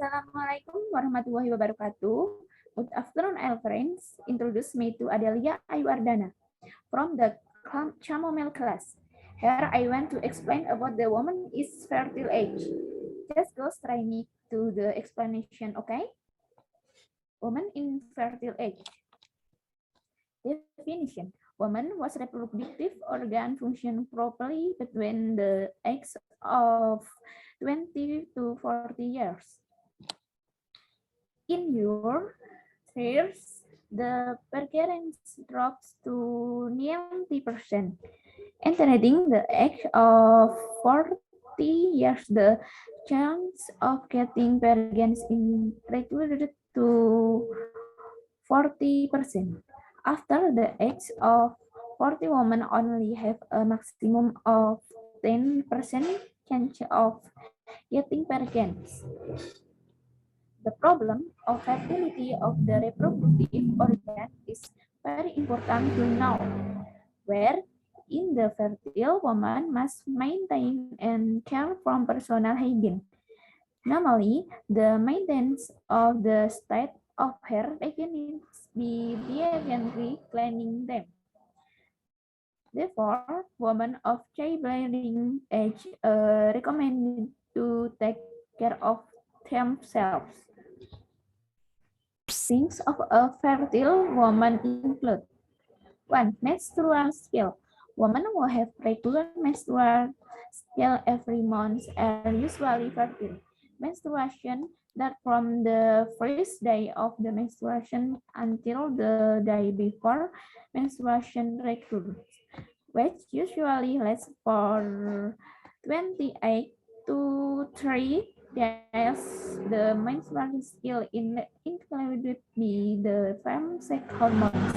Assalamualaikum warahmatullahi wabarakatuh. Good afternoon, all friends. Introduce me to Adelia Ayuardana from the Chamomile class. Here I want to explain about the woman is fertile age. Just go straight me to the explanation, okay? Woman in fertile age. Definition. Woman was reproductive organ function properly between the ages of 20 to 40 years. In your years, the prevalence drops to 90%. Entering the age of 40 years, the chance of getting pregnant is reduced to 40%. After the age of 40, women only have a maximum of 10% chance of getting pregnant. The problem of fertility of the reproductive organ is very important to know, where in the fertile woman must maintain and care from personal hygiene. Normally, the maintenance of the state of her begins by diligently cleaning them. Therefore, women of childbearing age are recommended to take care of themselves. Things of a fertile woman include 1. Menstrual skill. Women who have regular menstrual skill every month are usually fertile. Menstruation that from the first day of the menstruation until the day before menstruation recurs, which usually lasts for 28 to 3 days. The menstrual skill included by the same-sex hormones,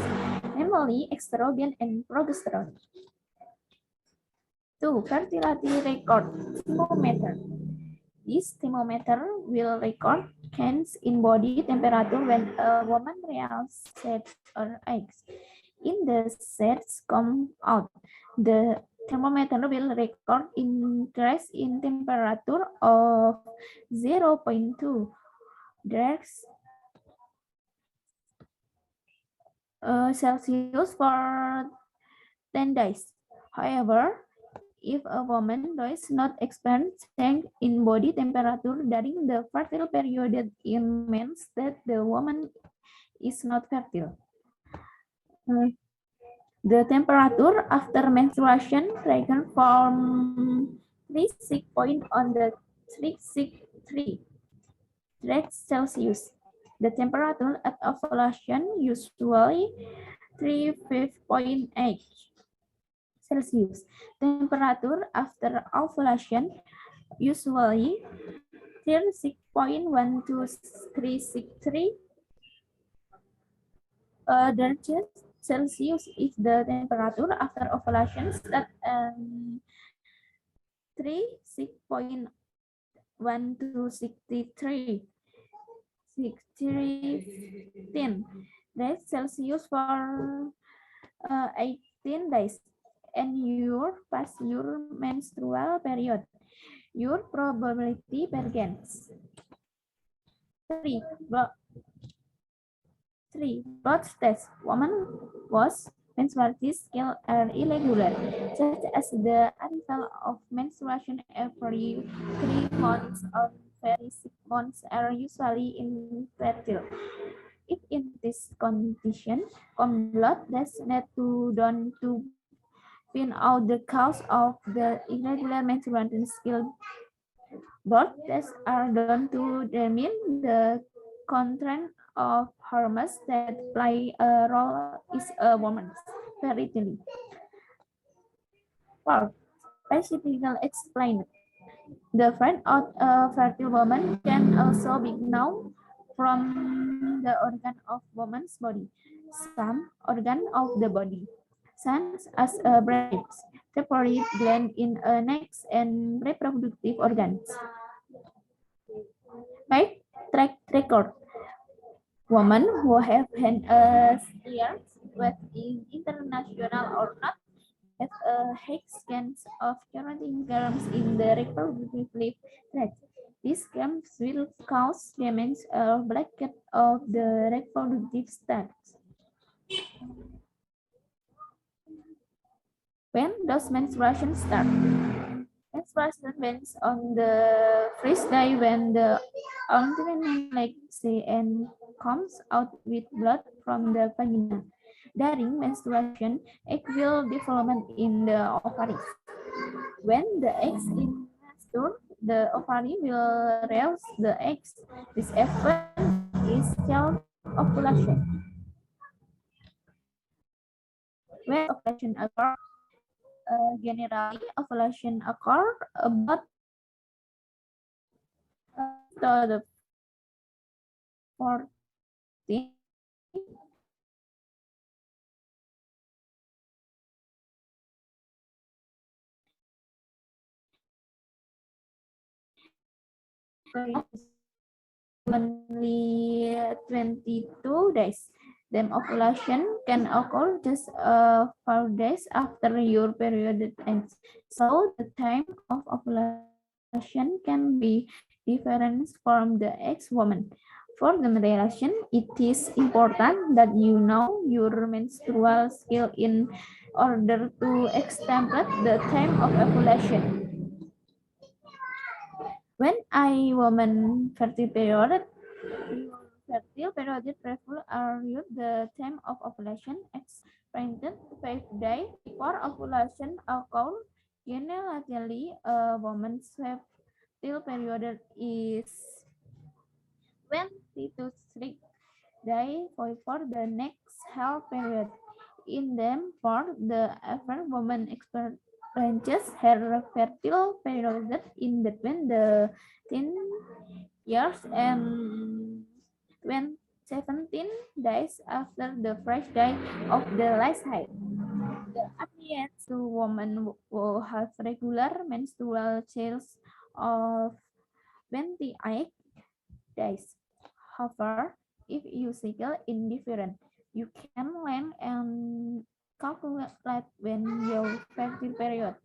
namely estrogen and progesterone. 2. Fertility record thermometer. This thermometer will record change in body temperature when a woman rears her eggs. In the sets come out, the thermometer will record increase in temperature of 0.2 degrees Celsius for 10 days. However, if a woman does not experience change in body temperature during the fertile period, it means that the woman is not fertile. The temperature after menstruation ranges from 36 point on the 363 degrees Celsius. The temperature at ovulation usually 35.8 Celsius. Temperature after ovulation usually 36.1263 degrees Celsius if the temperature after ovulation at 36.1263 degrees Celsius for 18 days and you pass your menstrual period, your probability begins. 3. Blood test. Woman was menstruality skill are irregular, such as the arrival of menstruation every 3 months or very 6 months are usually infertile. If in this condition, blood tests need to done to find out the cause of the irregular menstruation skill. Blood tests are done to determine the content of hormones that play a role in a woman's fertility. 4. Specifically explained. The fact of a fertile woman can also be known from the organ of woman's body. Some organ of the body, such as a breast, thyroid gland in a neck, and reproductive organs. 5. Track record. Women who have had a year with international or not have a high chance of carrying germs in the reproductive tract. This comes will cause damage or blockade of the reproductive stats. When does menstruation start? Menstruation begins on the first day when the uterine laxity and comes out with blood from the vagina. During menstruation, egg will develop in the ovaries. When the eggs in mature, the ovary will raise the eggs. This event is called ovulation. When ovulation occurs, generally ovulation occurs about the 14 only 22 days. Then ovulation can occur just 4 days after your period ends. So the time of ovulation can be different from the ex-woman. For the relation, it is important that you know your menstrual cycle in order to estimate the time of ovulation. When a woman fertile period refer are the time of ovulation expected 5 days before ovulation occurs. Generally, a woman's fertile period is 23 days before the next health period. In them, for the average woman experiences her fertile period in between the 10 years and when 17 days after the first day of the last height. The appearance to women will have regular menstrual cycles of 28 days. However, if you cycle indifferent, you can learn and calculate when your fertile period.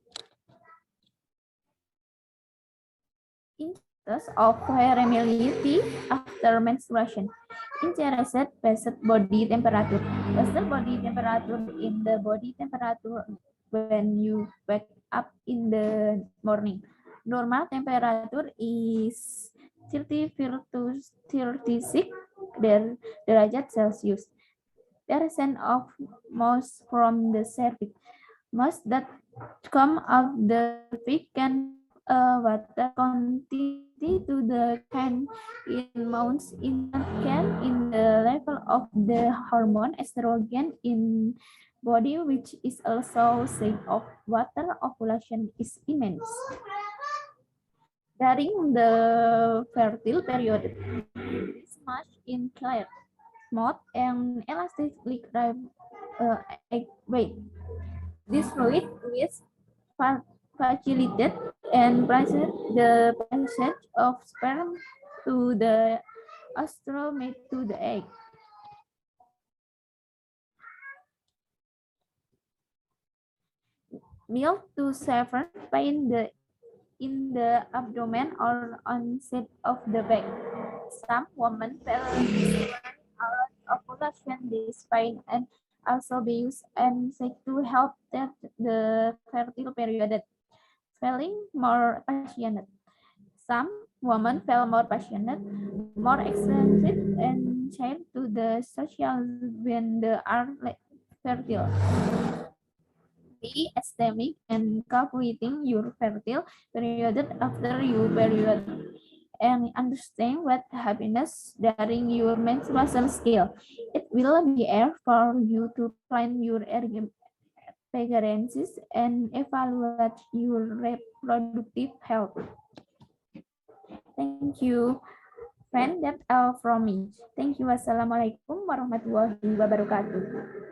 Indicators of variability after menstruation. Interested based body temperature. Based body temperature in the body temperature when you wake up in the morning. Normal temperature is 30 to 36 derajat Celsius. Percent of moist from the cervix. Most that come out the cervix can water quantity to the can in months in can in the level of the hormone estrogen in body, which is also said of water ovulation is immense. During the fertile period, this much in clear, smooth, and elastic liquid egg weight. This fluid is facilitate and pressure the passage of sperm to the ostromate to the egg. Milk to sever pain in the abdomen or onset of the back. Some women feel ovulation this pain and also be used and said to help the fertile period. Feeling more passionate. Some women feel more passionate, more excited, and share to the social when they are fertile. Be estimating and calculating your fertile period after your period and understand what happiness during your menstrual scale. It will be air for you to plan your pregnancies and evaluate your reproductive health. Thank you, friend. That's all from me. Thank you. Wassalamualaikum warahmatullahi wabarakatuh.